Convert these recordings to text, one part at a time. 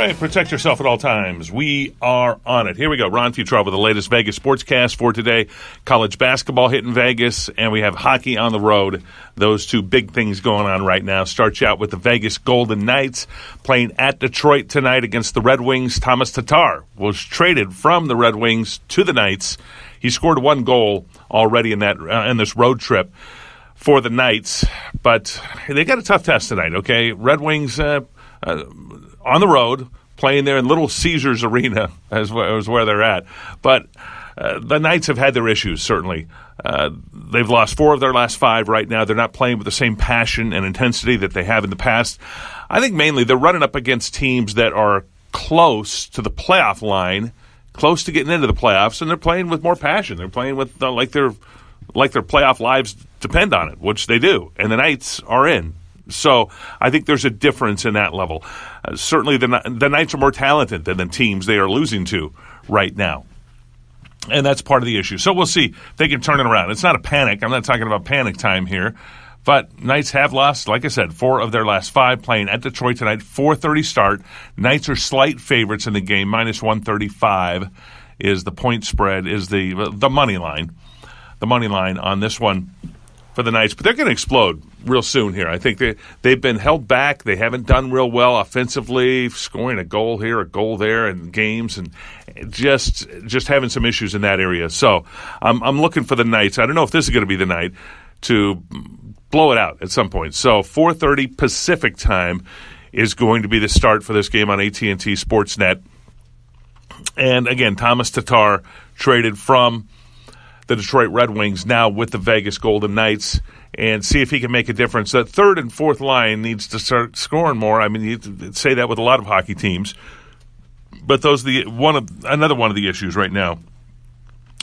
right, protect yourself at all times. We are on it. Here we go. Ron Futrell with the latest Vegas Sportscast for today. College basketball hitting Vegas, and we have hockey on the road. Those two big things going on right now. Start you out with the Vegas Golden Knights playing at Detroit tonight against the Red Wings. Thomas Tatar was traded from the Red Wings to the Knights. He scored one goal already in this road trip for the Knights, but they got a tough test tonight, okay? Red Wings on the road, playing there in Little Caesars Arena is where they're at. But the Knights have had their issues, certainly. They've lost 4 of their last 5 right now. They're not playing with the same passion and intensity that they have in the past. I think mainly they're running up against teams that are close to the playoff line, close to getting into the playoffs, and they're playing with more passion. They're playing with like their playoff lives depend on it, which they do, and the Knights are in. So I think there's a difference in that level. Certainly the Knights are more talented than the teams they are losing to right now. And that's part of the issue. So we'll see if they can turn it around. It's not a panic. I'm not talking about panic time here. But Knights have lost, like I said, 4 of their last 5, playing at Detroit tonight, 4:30 start. Knights are slight favorites in the game, minus 135 is the point spread, is the money line. The money line on this one for the Knights. But they're going to explode real soon here. I think they've been held back. They haven't done real well offensively, scoring a goal here, a goal there in games, and just having some issues in that area. So I'm looking for the Knights. I don't know if this is going to be the night to blow it out at some point. So 4:30 Pacific time is going to be the start for this game on AT&T Sportsnet. And again, Thomas Tatar traded from the Detroit Red Wings now with the Vegas Golden Knights, and see if he can make a difference. That third and fourth line needs to start scoring more. I mean, you say that with a lot of hockey teams, but those are another one of the issues right now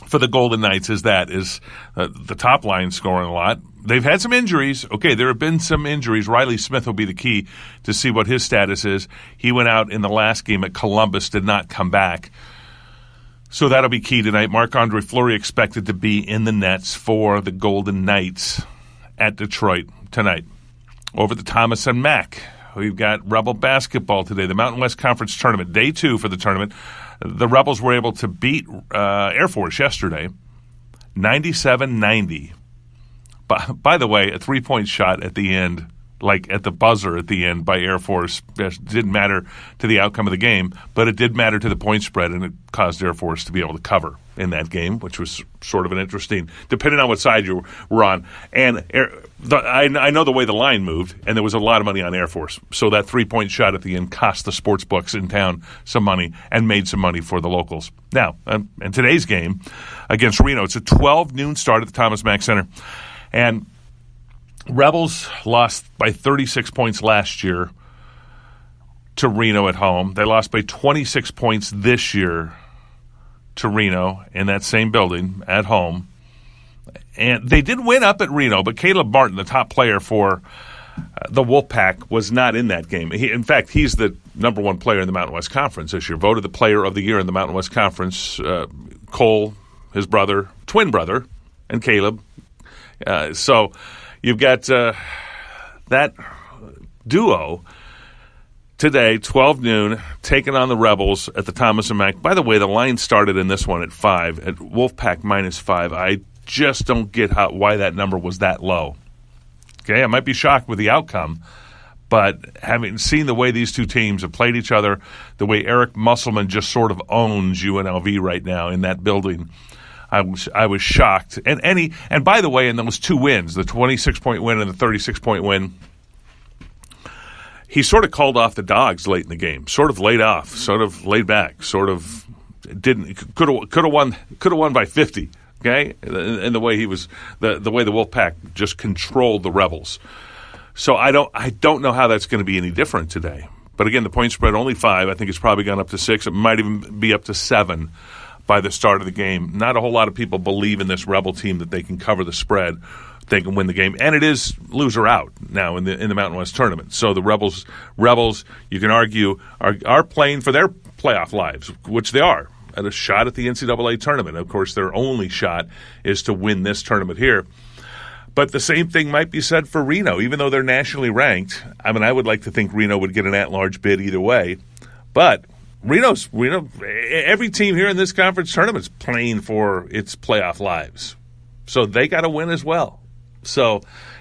for the Golden Knights is the top line scoring a lot. They've had some injuries. Okay, there have been some injuries. Riley Smith will be the key to see what his status is. He went out in the last game at Columbus, did not come back. So that'll be key tonight. Marc-Andre Fleury expected to be in the nets for the Golden Knights at Detroit tonight. Over to Thomas and Mack. We've got Rebel basketball today, the Mountain West Conference Tournament, day 2 for the tournament. The Rebels were able to beat Air Force yesterday, 97-90. By the way, a 3-point shot at the end, like at the buzzer at the end by Air Force, didn't matter to the outcome of the game, but it did matter to the point spread, and it caused Air Force to be able to cover in that game, which was sort of an interesting, depending on what side you were on. And I know the way the line moved, and there was a lot of money on Air Force. So that 3-point shot at the end cost the sports books in town some money and made some money for the locals. Now, in today's game against Reno, it's a 12 noon start at the Thomas Mack Center. And Rebels lost by 36 points last year to Reno at home. They lost by 26 points this year to Reno in that same building at home. And they did win up at Reno, but Caleb Martin, the top player for the Wolfpack, was not in that game. In fact, he's the number 1 player in the Mountain West Conference this year, voted the player of the year in the Mountain West Conference. Cole, his brother, twin brother, and Caleb. So you've got that duo today, 12 noon, taking on the Rebels at the Thomas and Mack. By the way, the line started in this one at 5, at Wolfpack -5. I just don't get why that number was that low. Okay, I might be shocked with the outcome, but having seen the way these two teams have played each other, the way Eric Musselman just sort of owns UNLV right now in that building, I was shocked. And by the way, in those 2 wins, the 26-point win and the 36-point win, he sort of called off the dogs late in the game, sort of laid off, sort of laid back, sort of could have won by 50. Okay, and the way he was, the way the Wolfpack just controlled the Rebels. So I don't know how that's going to be any different today. But again, the point spread only 5. I think it's probably gone up to 6. It might even be up to 7 by the start of the game. Not a whole lot of people believe in this Rebel team that they can cover the spread, they can win the game, and it is loser out now in the Mountain West tournament. So the Rebels, you can argue, are playing for their playoff lives, which they are, at a shot at the NCAA tournament. Of course, their only shot is to win this tournament here. But the same thing might be said for Reno, even though they're nationally ranked. I mean, I would like to think Reno would get an at-large bid either way. But Reno, every team here in this conference tournament is playing for its playoff lives. So they got to win as well. So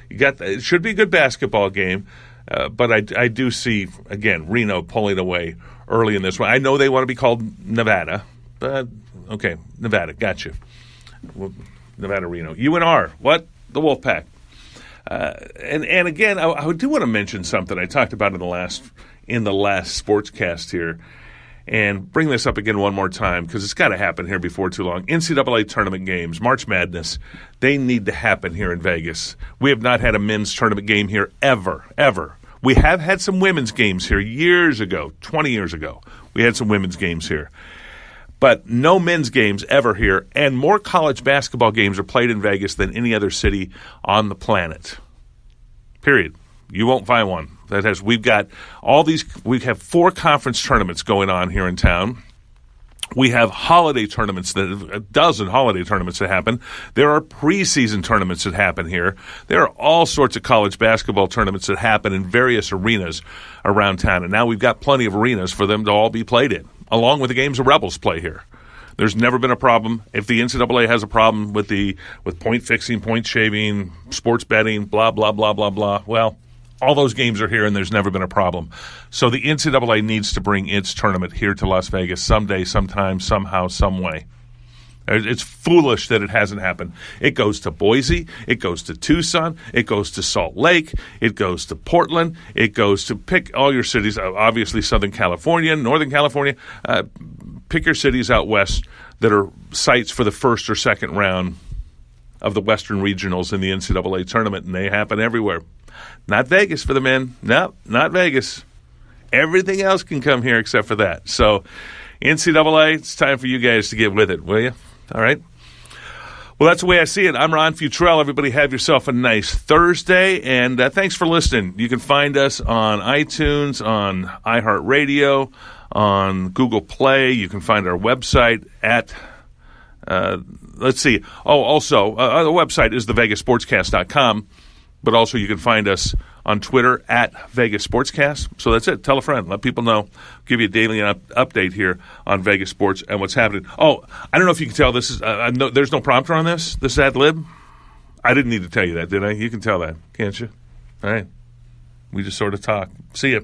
it should be a good basketball game. But I do see, again, Reno pulling away early in this one. I know they want to be called Nevada, but okay, Nevada, gotcha. Nevada Reno. UNR, what? The Wolfpack. And again, I do want to mention something I talked about in the last sportscast here, and bring this up again one more time because it's got to happen here before too long. NCAA tournament games, March Madness, they need to happen here in Vegas. We have not had a men's tournament game here ever. We have had some women's games here years ago, 20 years ago. We had some women's games here. But no men's games ever here, and more college basketball games are played in Vegas than any other city on the planet. Period. You won't find one. We have 4 conference tournaments going on here in town. We have holiday tournaments, a dozen holiday tournaments that happen. There are preseason tournaments that happen here. There are all sorts of college basketball tournaments that happen in various arenas around town. And now we've got plenty of arenas for them to all be played in, along with the games the Rebels play here. There's never been a problem. If the NCAA has a problem with point fixing, point shaving, sports betting, blah, blah, blah, blah, blah, well, all those games are here, and there's never been a problem. So the NCAA needs to bring its tournament here to Las Vegas someday, sometime, somehow, some way. It's foolish that it hasn't happened. It goes to Boise. It goes to Tucson. It goes to Salt Lake. It goes to Portland. It goes to pick all your cities, obviously Southern California, Northern California. Pick your cities out west that are sites for the first or second round of the Western Regionals in the NCAA tournament, and they happen everywhere. Not Vegas for the men. No, not Vegas. Everything else can come here except for that. So, NCAA, it's time for you guys to get with it, will you? All right? Well, that's the way I see it. I'm Ron Futrell. Everybody have yourself a nice Thursday, and thanks for listening. You can find us on iTunes, on iHeartRadio, on Google Play. You can find our website at let's see. Oh, also, the website is thevegasportscast.com. But also you can find us on Twitter at Vegas Sportscast. So that's it. Tell a friend. Let people know. Give you a daily update here on Vegas Sports and what's happening. Oh, I don't know if you can tell this is there's no prompter on this. This is ad lib. I didn't need to tell you that, did I? You can tell that, can't you? All right. We just sort of talk. See ya.